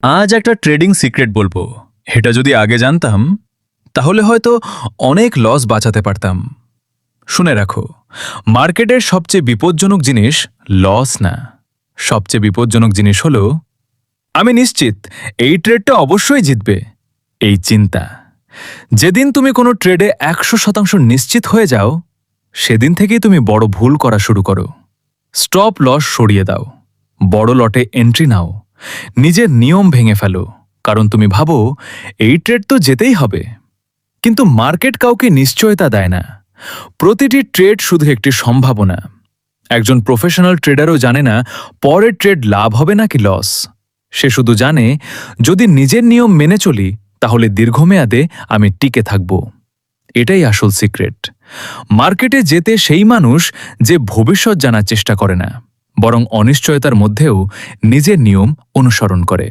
আজ একটা trading secret বলবো। এটা যদি আগে জানতাম তাহলে হয়তো অনেক লস বাঁচাতে পারতাম। শুনে রাখো, মার্কেটের সবচেয়ে বিপজ্জনক জিনিস লস না। সবচেয়ে বিপজ্জনক জিনিস হলো আমি নিশ্চিত এই ট্রেডটা অবশ্যই জিতবে এই চিন্তা। যেদিন তুমি কোনো ট্রেডে 100% নিশ্চিত হয়ে যাও, সেদিন থেকেই তুমি বড় ভুল করা শুরু করো। স্টপ লস সরিয়ে দাও, বড় লটে এন্ট্রি নাও, নিজের নিয়ম ভেঙে ফেলো, কারণ তুমি ভাবো এই ট্রেড তো যেতেই হবে। কিন্তু মার্কেট কাউকে নিশ্চয়তা দেয় না। প্রতিটি ট্রেড শুধু একটি সম্ভাবনা। একজন প্রফেশনাল ট্রেডারও জানে না পরের ট্রেড লাভ হবে নাকি লস। সে শুধু জানে যদি নিজের নিয়ম মেনে চলি তাহলে দীর্ঘমেয়াদে আমি টিকে থাকব। এটাই আসল সিক্রেট। মার্কেটে যেতে সেই মানুষ যে ভবিষ্যৎ জানার চেষ্টা করে না, বরং অনিশ্চয়তার মধ্যেও নিজের নিয়ম অনুসরণ করে।